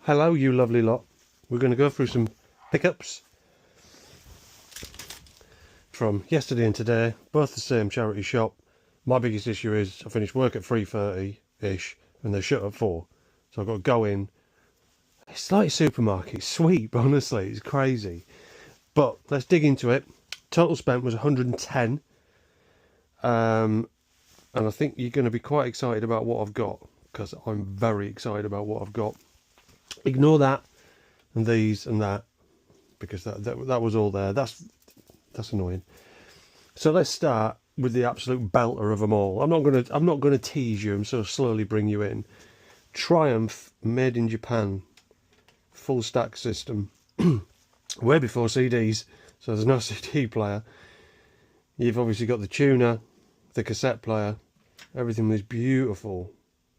Hello, you lovely lot. We're going to go through some pickups from yesterday and today, both the same charity shop. My biggest issue is I finished work at 3:30-ish and they shut at 4. So I've got to go in. It's like a supermarket. It's sweet, but honestly, it's crazy. But let's dig into it. Total spent was 110. And I think you're going to be quite excited about what I've got, because I'm very excited about what I've got. Ignore that and these and that, because that was all there. That's annoying. So let's start with the absolute belter of them all. I'm not gonna tease you. I'm sort of slowly bring you in. Triumph, made in Japan, full stack system, way before CDs. So there's no CD player. You've obviously got the tuner, the cassette player. Everything was beautiful,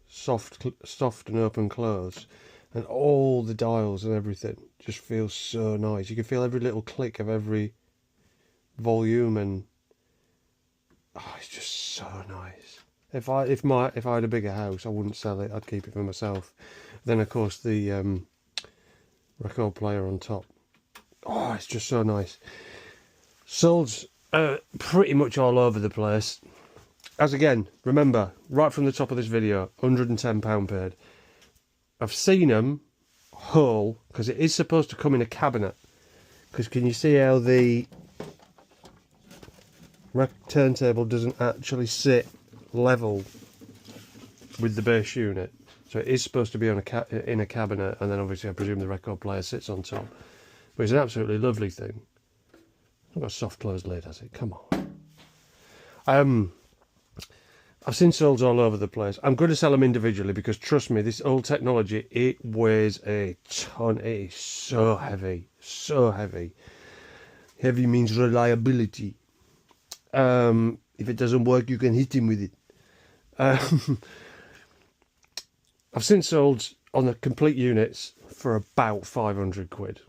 soft and open close, and all the dials and everything just feels so nice. You can feel every little click of every volume, and it's just so nice. If I had a bigger house, I wouldn't sell it. I'd keep it for myself. Then of course the record player on top. Oh, it's just so nice. Sold pretty much all over the place. As again, remember, right from the top of this video, £110 paid. I've seen them whole, because it is supposed to come in a cabinet. Because can you see how the turntable doesn't actually sit level with the bass unit? So it is supposed to be on in a cabinet, and then obviously I presume the record player sits on top. But it's an absolutely lovely thing. It's not got a soft closed lid, has it? Come on. I've seen sold all over the place. I'm going to sell them individually because, trust me, this old technology, it weighs a ton. It is so heavy, so heavy. Heavy means reliability. If it doesn't work, you can hit him with it. I've seen sold on the complete units for about 500 quid.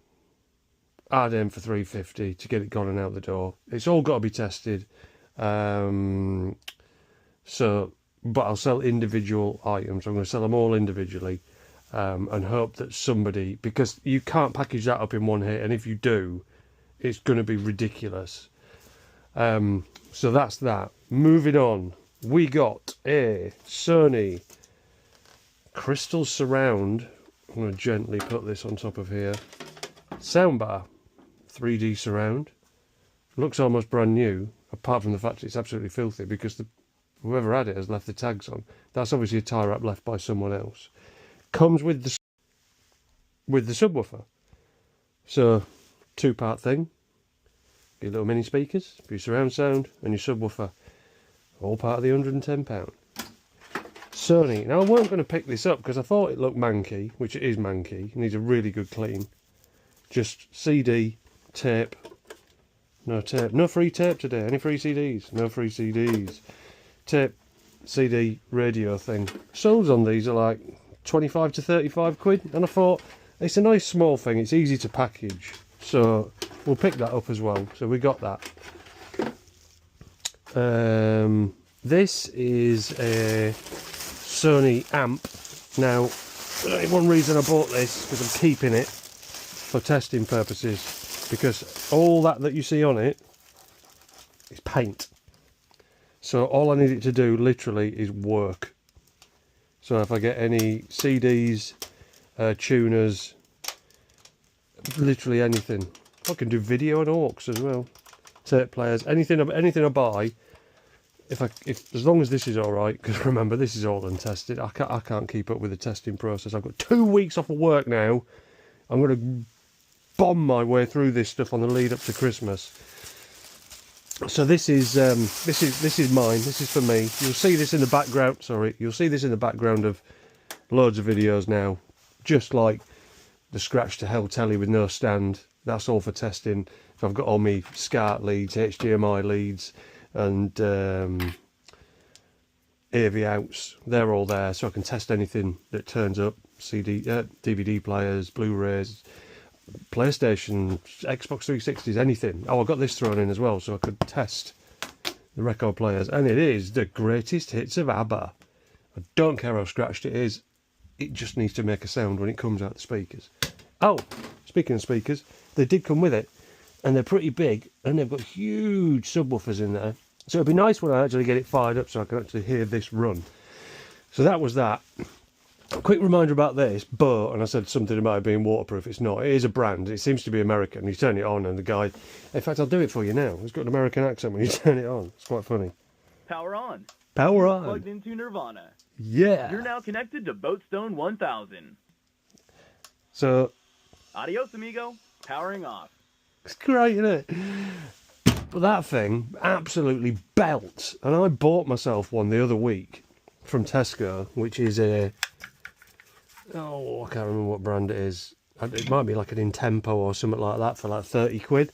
I'd aim for 350 to get it gone and out the door. It's all got to be tested. But I'll sell individual items. I'm going to sell them all individually, and hope that somebody, because you can't package that up in one hit, and if you do, it's going to be ridiculous. So that's that. Moving on, we got a Sony Crystal Surround. I'm going to gently put this on top of here. Soundbar, 3D surround. Looks almost brand new, apart from the fact it's absolutely filthy because whoever had it has left the tags on. That's obviously a tie wrap left by someone else. Comes with the subwoofer. So, two-part thing. Your little mini speakers, your surround sound, and your subwoofer. All part of the £110. Sony. Now I weren't going to pick this up because I thought it looked manky, which it is manky. It needs a really good clean. Just CD, tape. No tape. No free tape today. Any free CDs? No free CDs. Tape, CD, radio thing. Sold on these are like 25 to 35 quid, and I thought it's a nice small thing. It's easy to package, so we'll pick that up as well. So we got that. This is a Sony amp. Now, one reason I bought this because I'm keeping it for testing purposes, because all that you see on it is paint. So all I need it to do literally is work. So if I get any CDs, tuners, literally anything. I can do video and aux as well. Tape players, anything I buy. If as long as this is all right, because remember this is all untested. I can't keep up with the testing process. I've got 2 weeks off of work now. I'm going to bomb my way through this stuff on the lead up to Christmas. So this is mine. This is for me. You'll see this in the background. Sorry, you'll see this in the background of loads of videos now. Just like the Scratch to Hell telly with no stand. That's all for testing. If I've got all my SCART leads, HDMI leads, and AV outs, they're all there, so I can test anything that turns up. DVD players, Blu-rays, PlayStation, Xbox 360s, anything. Oh, I got this thrown in as well, so I could test the record players. And it is the greatest hits of ABBA. I don't care how scratched it is. it just needs to make a sound when it comes out the speakers. Oh, speaking of speakers, they did come with it, and they're pretty big, and they've got huge subwoofers in there. So it'd be nice when I actually get it fired up so I can actually hear this run. So that was that. Quick reminder about this, but, and I said something about it being waterproof, it's not. It is a brand. It seems to be American. You turn it on and the guy, in fact, I'll do it for you now. He's got an American accent when you turn it on. It's quite funny. Power on. Power on. Plugged into Nirvana. Yeah. You're now connected to Boatstone 1000. So. Adios, amigo. Powering off. It's great, isn't it? But that thing absolutely belts. And I bought myself one the other week from Tesco, which is a... Oh, I can't remember what brand it is. It might be like an Intempo or something like that for like 30 quid.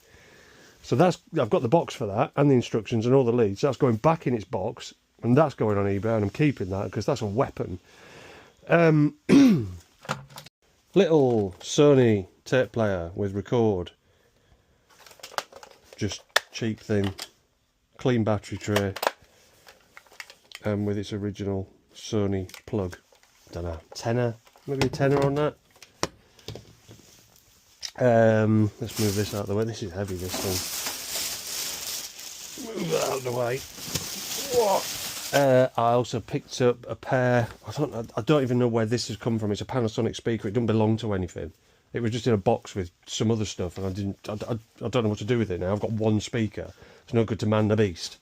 So that's, I've got the box for that and the instructions and all the leads. So that's going back in its box and that's going on eBay and I'm keeping that because that's a weapon. Little Sony tape player with record. Just cheap thing. Clean battery tray. And with its original Sony plug. Don't know, tenner? Maybe a tenner on that. Let's move this out of the way. This is heavy, this thing. Move that out of the way. I also picked up a pair. I don't even know where this has come from. It's a Panasonic speaker. It doesn't belong to anything. It was just in a box with some other stuff, and I don't know what to do with it now. I've got one speaker. It's no good to man the beast.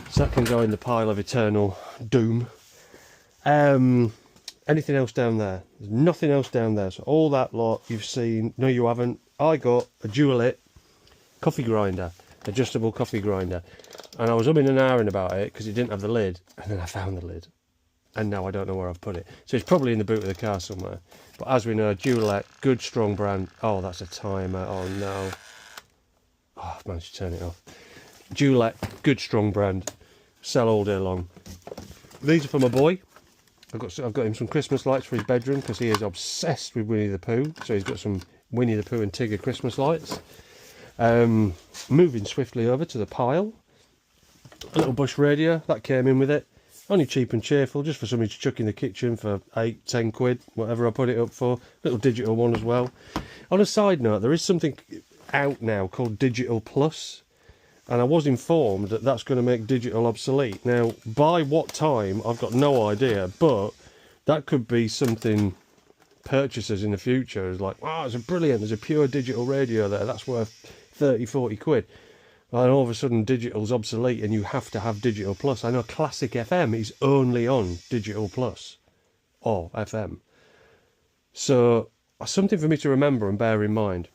So that can go in the pile of eternal doom. Anything else down there? There's nothing else down there. So all that lot you've seen. No, you haven't. I got a Dualit coffee grinder, adjustable coffee grinder, and I was umming and ahhing about it because it didn't have the lid, and then I found the lid, and now I don't know where I've put it. So it's probably in the boot of the car somewhere. But as we know, Dualit, good strong brand. Oh, that's a timer. Oh no. Oh, I've managed to turn it off. Dualit, good strong brand. Sell all day long. These are for my boy. I've got him some Christmas lights for his bedroom because he is obsessed with Winnie the Pooh. So he's got some Winnie the Pooh and Tigger Christmas lights. Moving swiftly over to the pile. A little Bush radio, that came in with it. Only cheap and cheerful, just for something to chuck in the kitchen for 8, 10 quid, whatever I put it up for. Little digital one as well. On a side note, there is something out now called Digital Plus. And I was informed that that's going to make digital obsolete. Now, by what time, I've got no idea, but that could be something purchasers in the future is like, oh, it's brilliant, there's a pure digital radio there, that's worth 30, 40 quid. And all of a sudden, digital's obsolete and you have to have Digital Plus. I know Classic FM is only on Digital Plus or FM. So, something for me to remember and bear in mind.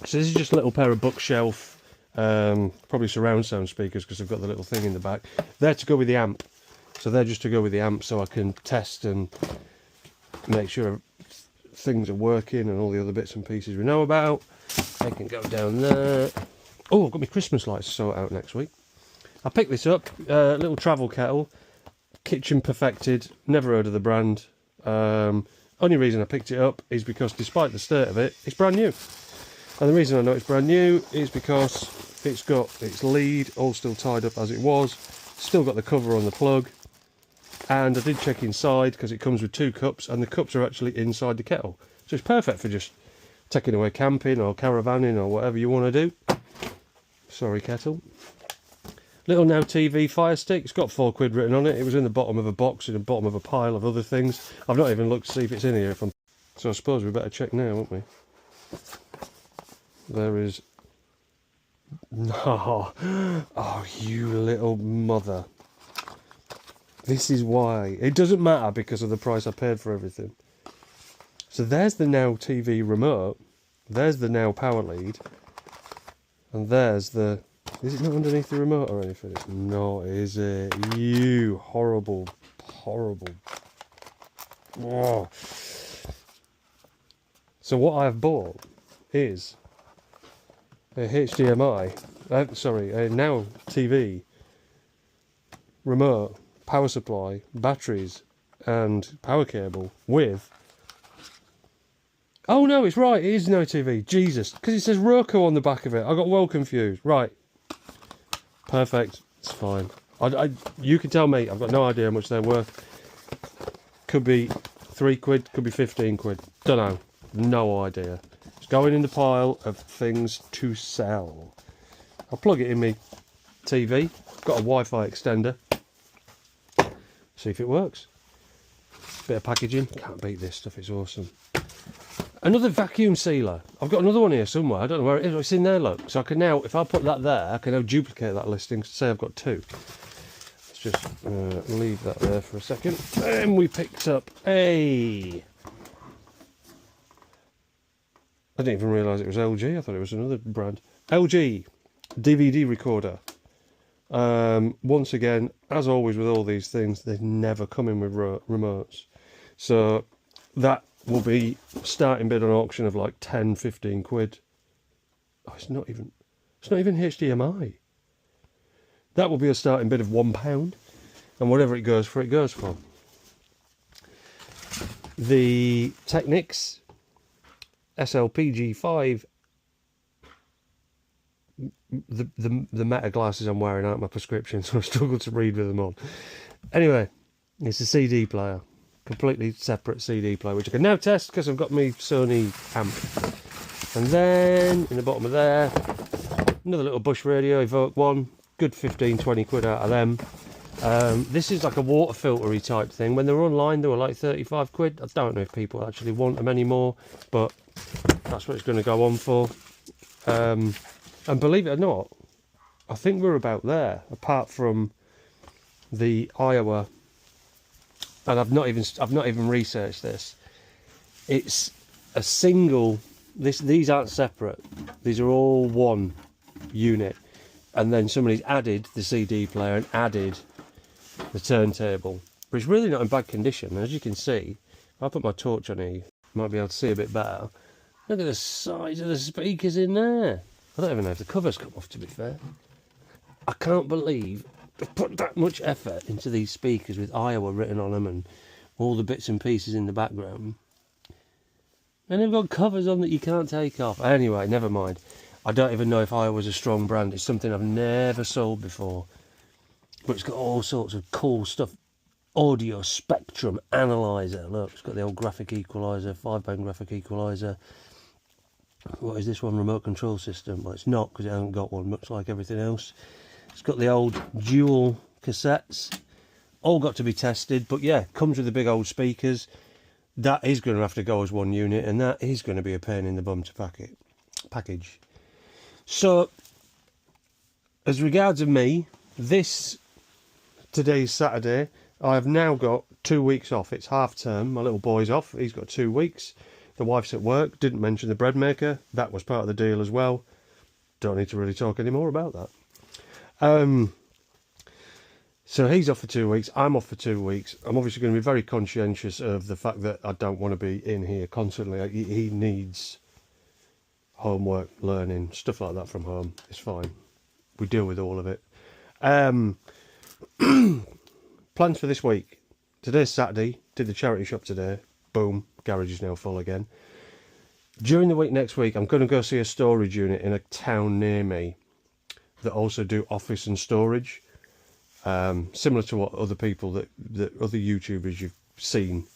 So this is just a little pair of bookshelf, probably surround sound speakers because I've got the little thing in the back. They're to go with the amp. So they're just to go with the amp so I can test and make sure things are working and all the other bits and pieces we know about. They can go down there. Oh, I've got my Christmas lights to sort out next week. I picked this up, little travel kettle, kitchen perfected, never heard of the brand. Only reason I picked it up is because despite the state of it, it's brand new. And the reason I know it's brand new is because it's got its lead all still tied up as it was, still got the cover on the plug, and I did check inside because it comes with 2 cups and the cups are actually inside the kettle. So it's perfect for just taking away camping or caravanning or whatever you want to do. Sorry, kettle. Little Now TV Fire Stick. It's got 4 quid written on it. It was in the bottom of a box in the bottom of a pile of other things. I've not even looked to see if it's in here. So I suppose we better check now, won't we? There is... No. Oh, you little mother. This is why. It doesn't matter because of the price I paid for everything. So there's the Now TV remote. There's the Now power lead. And there's the... Is it not underneath the remote or anything? It's not, is it? You horrible, horrible... Oh. So what I've bought is a HDMI, a Now TV, remote, power supply, batteries, and power cable with... Oh no, it's right, it is Now TV, Jesus, because it says Roku on the back of it. I got well confused. Right, perfect, it's fine. You can tell me, I've got no idea how much they're worth. Could be £3, could be 15 quid. Don't know. No idea. It's going in the pile of things to sell. I'll plug it in my TV. Got a Wi-Fi extender. See if it works. Bit of packaging. Can't beat this stuff, it's awesome. Another vacuum sealer. I've got another one here somewhere. I don't know where it is. It's in there, look. So I can now, if I put that there, I can now duplicate that listing. Say I've got 2. Let's just leave that there for a second. And we picked up a... I didn't even realise it was LG. I thought it was another brand. LG DVD recorder. Once again, as always with all these things, they never come in with remotes. So that will be starting bid on auction of like 10, 15 quid. Oh, it's not even HDMI. That will be a starting bid of £1, and whatever it goes for, it goes for. The Technics SLPG5, the Meta glasses I'm wearing aren't my prescription, so I struggle to read with them on. Anyway, it's a CD player. Completely separate CD player, which I can now test because I've got my Sony amp. And then in the bottom of there, another little Bush radio, Evoke 1, good 15, 20 quid out of them. This is like a water filtery type thing. When they were online, they were like 35 quid. I don't know if people actually want them anymore, but that's what it's going to go on for. And believe it or not, I think we're about there, apart from the Iowa. And I've not even researched this. It's a single. These aren't separate. These are all one unit, and then somebody's added the CD player and added the turntable. But it's really not in bad condition. As you can see, if I put my torch on here, you might be able to see a bit better. Look at the size of the speakers in there. I don't even know if the covers come off, to be fair. I can't believe they've put that much effort into these speakers with Iowa written on them and all the bits and pieces in the background. And they've got covers on that you can't take off. Anyway, never mind. I don't even know if Iowa's a strong brand. It's something I've never sold before. But it's got all sorts of cool stuff. Audio spectrum analyzer. Look, it's got the old graphic equalizer, 5-band graphic equalizer. What is this one? Remote control system. Well, it's not, because it hasn't got one, much like everything else. It's got the old dual cassettes. All got to be tested, but yeah, comes with the big old speakers. That is going to have to go as one unit, and that is going to be a pain in the bum to package. So, as regards of me, today's Saturday, I have now got 2 weeks off. It's half term. My little boy's off. He's got 2 weeks. The wife's at work. Didn't mention the bread maker. That was part of the deal as well. Don't need to really talk any more about that. So he's off for 2 weeks. I'm off for 2 weeks. I'm obviously going to be very conscientious of the fact that I don't want to be in here constantly. He needs homework, learning, stuff like that from home. It's fine. We deal with all of it. Plans for this week. Today's Saturday. Did the charity shop today. Boom. Garage is now full again. During the week next week, I'm going to go see a storage unit in a town near me that also do office and storage. Similar to what other people that other YouTubers you've seen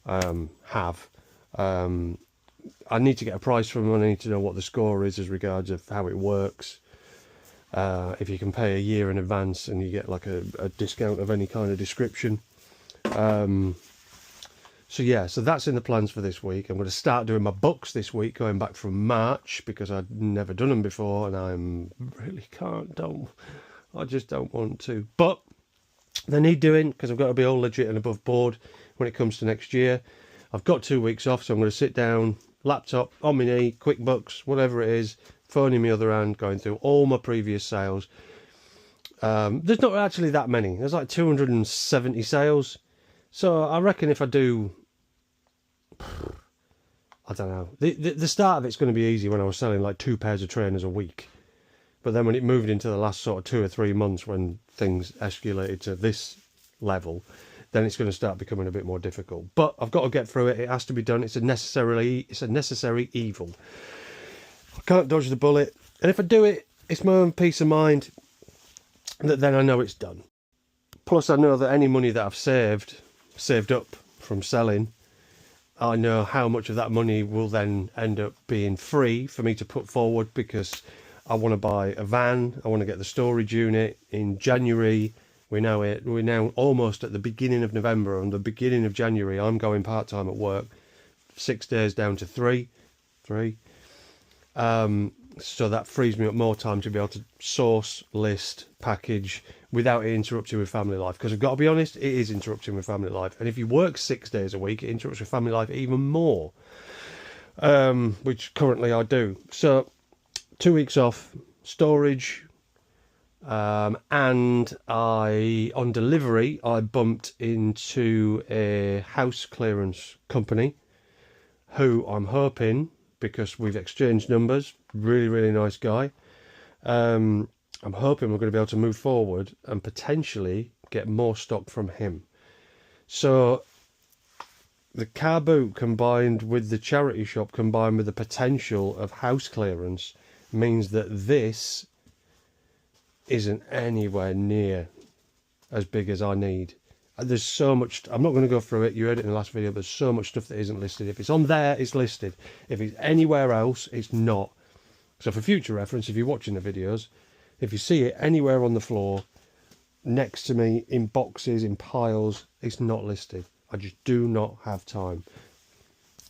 have. I need to get a price from them. I need to know what the score is as regards of how it works. If you can pay a year in advance and you get like a discount of any kind of description. So yeah, so that's in the plans for this week. I'm going to start doing my books this week, going back from March, because I'd never done them before, and I just don't want to. But they need doing, because I've got to be all legit and above board when it comes to next year. I've got 2 weeks off, so I'm going to sit down, laptop, on my knee, QuickBooks, whatever it is, phone in my other hand, going through all my previous sales. There's not actually that many. There's like 270 sales. So I reckon if I do, I don't know. The start of it's going to be easy when I was selling like 2 pairs of trainers a week. But then when it moved into the last sort of 2 or 3 months, when things escalated to this level, then it's going to start becoming a bit more difficult. But I've got to get through it. It has to be done. It's a necessary evil. I can't dodge the bullet. And if I do it, it's my own peace of mind that then I know it's done. Plus I know that any money that I've saved up from selling, I know how much of that money will then end up being free for me to put forward, because I want to buy a van. I want to get the storage unit in January. We're now almost at the beginning of November. And the beginning of January, I'm going part-time at work, 6 days down to three. So that frees me up more time to be able to source, list, package without it interrupting with family life. Because I've got to be honest, it is interrupting with family life. And if you work 6 days a week, it interrupts with family life even more, which currently I do. So 2 weeks off, storage, and on delivery, I bumped into a house clearance company who I'm hoping, because we've exchanged numbers, really nice guy, I'm hoping we're going to be able to move forward and potentially get more stock from him. So the car boot combined with the charity shop combined with the potential of house clearance means that this isn't anywhere near as big as I need. There's so much. I'm not going to go through it. You heard it in the last video. There's so much stuff that isn't listed. If it's on there, it's listed. If it's anywhere else, it's not. So for future reference, if you're watching the videos, if you see it anywhere on the floor, next to me, in boxes, in piles, it's not listed. I just do not have time.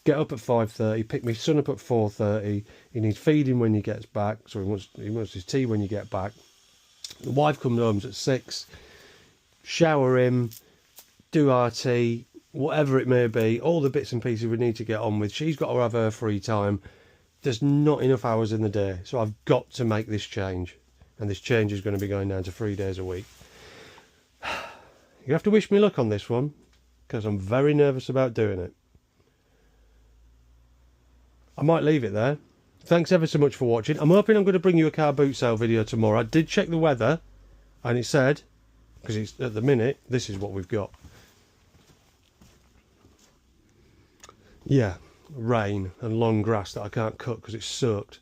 Get up at 5:30, pick my son up at 4:30. He needs feeding when he gets back, so he wants his tea when you get back. The wife comes home at 6, shower him, do our tea, whatever it may be, all the bits and pieces we need to get on with. She's got to have her free time. There's not enough hours in the day, so I've got to make this change. And this change is going to be going down to 3 days a week. You have to wish me luck on this one, because I'm very nervous about doing it. I might leave it there. Thanks ever so much for watching. I'm hoping I'm going to bring you a car boot sale video tomorrow. I did check the weather, and it said, because it's at the minute, this is what we've got. Yeah, rain and long grass that I can't cut because it's soaked.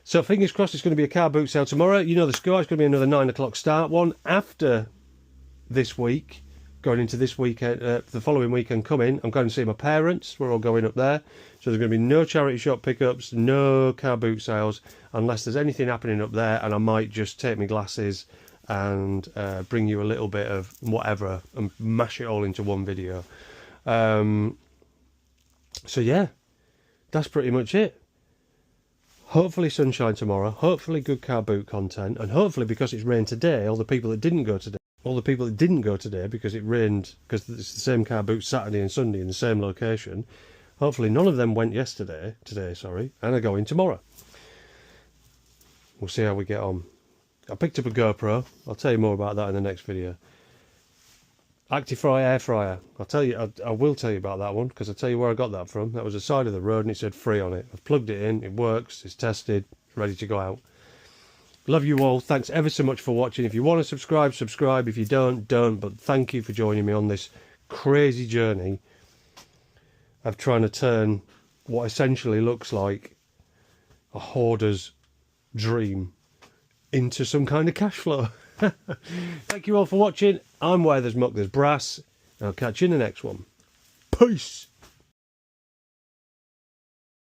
So fingers crossed it's going to be a car boot sale tomorrow. You know the score, it's going to be another 9 o'clock start one. After this week, going into this weekend, the following weekend coming, I'm going to see my parents. We're all going up there. So there's going to be no charity shop pickups, no car boot sales, unless there's anything happening up there, and I might just take my glasses and bring you a little bit of whatever and mash it all into one video. So yeah, that's pretty much it. Hopefully sunshine tomorrow, hopefully good car boot content, and hopefully, because it's rained today, all the people that didn't go today because it rained, because it's the same car boot Saturday and Sunday in the same location, hopefully none of them went today, and are going tomorrow. We'll see how we get on. I picked up a GoPro. I'll tell you more about that in the next video. Actifry air fryer. I will tell you about that one, because I'll tell you where I got that from. That was the side of the road and it said free on it. I've plugged it in, it works, it's tested, it's ready to go out. Love you all. Thanks ever so much for watching. If you want to subscribe, subscribe. If you don't, don't. But thank you for joining me on this crazy journey of trying to turn what essentially looks like a hoarder's dream into some kind of cash flow. Thank you all for watching. I'm Where There's Muck, There's Brass. And I'll catch you in the next one. Peace.